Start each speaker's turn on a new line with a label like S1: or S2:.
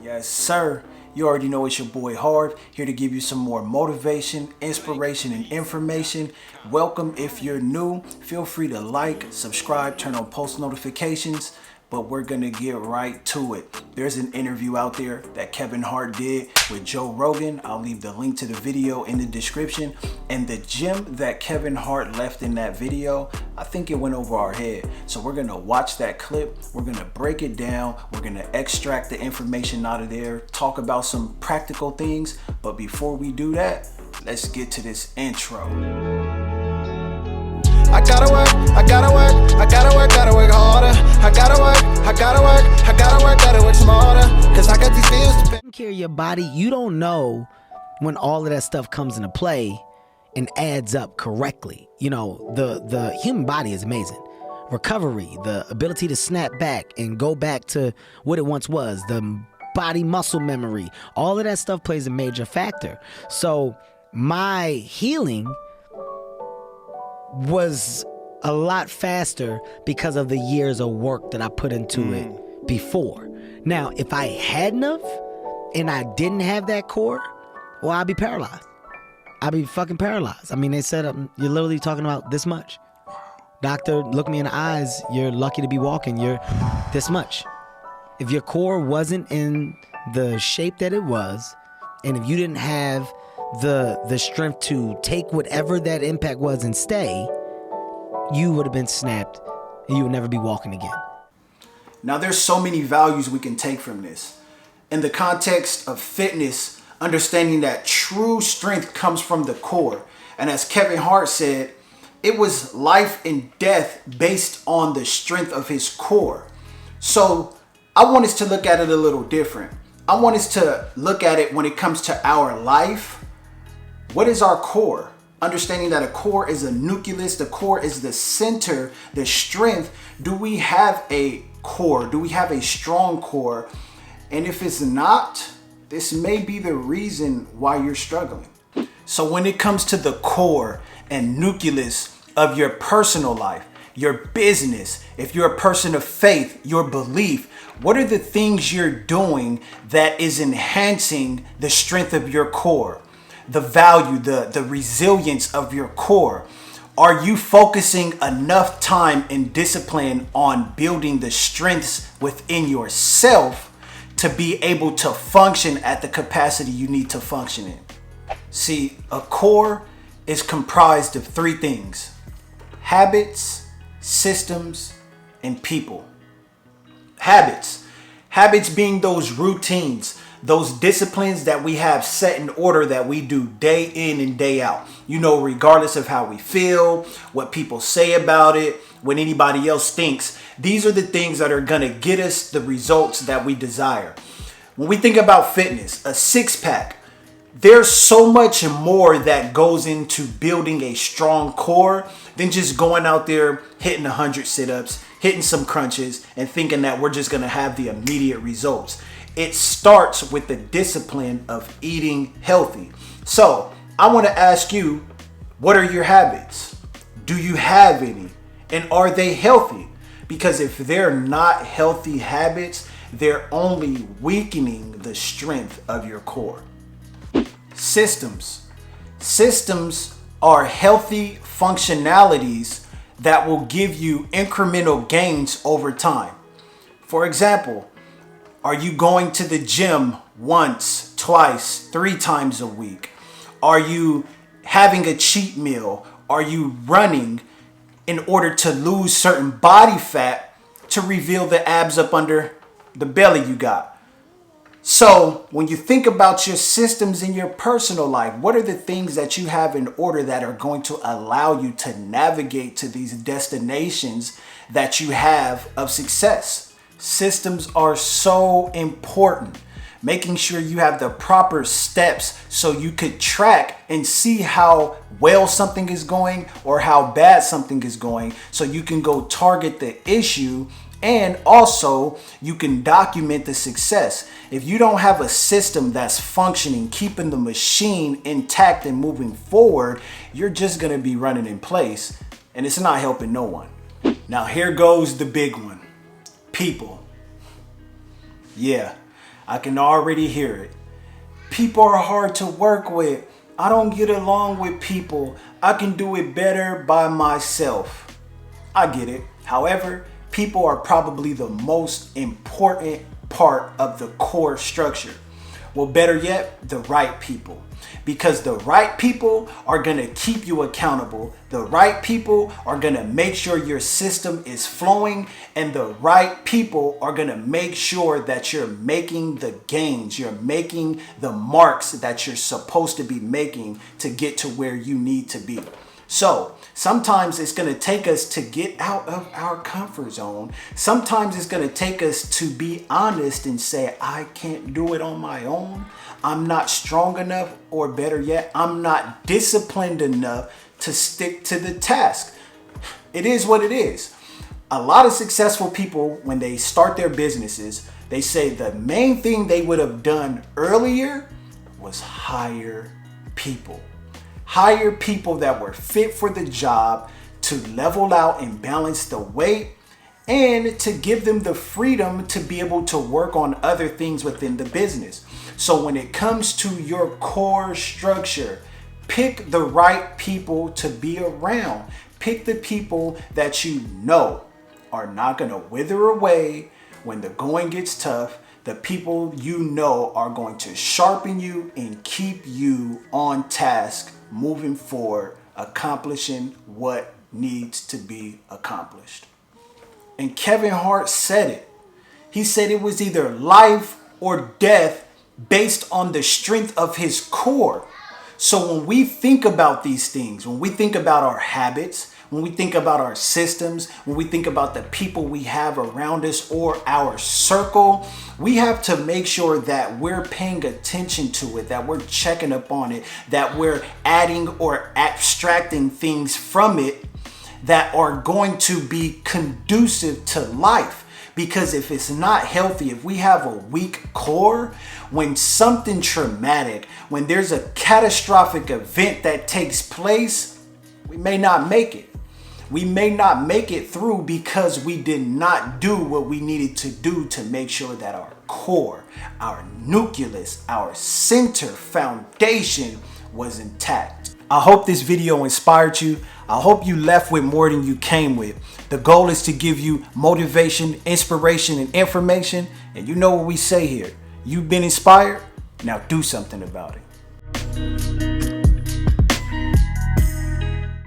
S1: Yes, sir. You already know it's your boy Hart, here to give you some more motivation, inspiration, and information. Welcome if you're new. Feel free to like, subscribe, turn on post notifications. But we're gonna get right to it. There's an interview out there that Kevin Hart did with Joe Rogan. I'll leave the link to the video in the description. And the gem that Kevin Hart left in that video, I think it went over our head. So we're gonna watch that clip. We're gonna break it down. We're gonna extract the information out of there, talk about some practical things. But before we do that, let's get to this intro.
S2: I gotta work harder. I gotta work smarter. Cause I got these bills to pay.
S3: Taking care of your body, you don't know when all of that stuff comes into play and adds up correctly. You know, the human body is amazing. Recovery, the ability to snap back and go back to what it once was, the body muscle memory, all of that stuff plays a major factor. So my healing was a lot faster because of the years of work that I put into it before. Now, if I hadn't have and I didn't have that core, well, I'd be paralyzed. I'd be fucking paralyzed. I mean, they said you're literally talking about this much. Doctor, look me in the eyes. You're lucky to be walking. You're this much. If your core wasn't in the shape that it was, and if you didn't have the strength to take whatever that impact was and stay, you would have been snapped and you would never be walking again.
S1: Now, there's so many values we can take from this. In the context of fitness, understanding that true strength comes from the core. And as Kevin Hart said, it was life and death based on the strength of his core. So I want us to look at it a little different. I want us to look at it when it comes to our life. What is our core? Understanding that a core is a nucleus, the core is the center, the strength. Do we have a core? Do we have a strong core? And if it's not, this may be the reason why you're struggling. So when it comes to the core and nucleus of your personal life, your business, if you're a person of faith, your belief, what are the things you're doing that is enhancing the strength of your core? The value, the resilience of your core? Are you focusing enough time and discipline on building the strengths within yourself to be able to function at the capacity you need to function in? See, a core is comprised of three things: habits, systems, and people. Habits being those routines, those disciplines that we have set in order that we do day in and day out. You know, regardless of how we feel, what people say about it, what anybody else thinks, these are the things that are gonna get us the results that we desire. When we think about fitness, a six-pack, there's so much more that goes into building a strong core than just going out there hitting 100 sit-ups, hitting some crunches, and thinking that we're just gonna have the immediate results. It starts with the discipline of eating healthy. So I want to ask you, what are your habits? Do you have any? And are they healthy? Because if they're not healthy habits, they're only weakening the strength of your core. Systems are healthy functionalities that will give you incremental gains over time. For example, are you going to the gym once, twice, 3 times a week? Are you having a cheat meal? Are you running in order to lose certain body fat to reveal the abs up under the belly you got? So when you think about your systems in your personal life, what are the things that you have in order that are going to allow you to navigate to these destinations that you have of success? Systems are so important. Making sure you have the proper steps so you could track and see how well something is going or how bad something is going, so you can go target the issue, and also you can document the success. If you don't have a system that's functioning, keeping the machine intact and moving forward, you're just gonna be running in place, and it's not helping no one. Now here goes the big one. People. Yeah, I can already hear it. People are hard to work with. I don't get along with people. I can do it better by myself. I get it. However, people are probably the most important part of the core structure. Well, better yet, the right people. Because the right people are going to keep you accountable. The right people are going to make sure your system is flowing. And the right people are going to make sure that you're making the gains. You're making the marks that you're supposed to be making to get to where you need to be. So sometimes it's going to take us to get out of our comfort zone. Sometimes it's going to take us to be honest and say, I can't do it on my own. I'm not strong enough, or better yet, I'm not disciplined enough to stick to the task. It is what it is. A lot of successful people, when they start their businesses, they say the main thing they would have done earlier was hire people. Hire people that were fit for the job to level out and balance the weight, and to give them the freedom to be able to work on other things within the business. So when it comes to your core structure, pick the right people to be around. Pick the people that you know are not going to wither away when the going gets tough. The people you know are going to sharpen you and keep you on task, moving forward, accomplishing what needs to be accomplished. And Kevin Hart said it. He said it was either life or death based on the strength of his core. So when we think about these things, when we think about our habits, when we think about our systems, when we think about the people we have around us or our circle, we have to make sure that we're paying attention to it, that we're checking up on it, that we're adding or abstracting things from it that are going to be conducive to life. Because if it's not healthy, if we have a weak core, when something traumatic, when there's a catastrophic event that takes place, we may not make it. We may not make it through because we did not do what we needed to do to make sure that our core, our nucleus, our center foundation was intact. I hope this video inspired you. I hope you left with more than you came with. The goal is to give you motivation, inspiration, and information. And you know what we say here. You've been inspired. Now do something about it.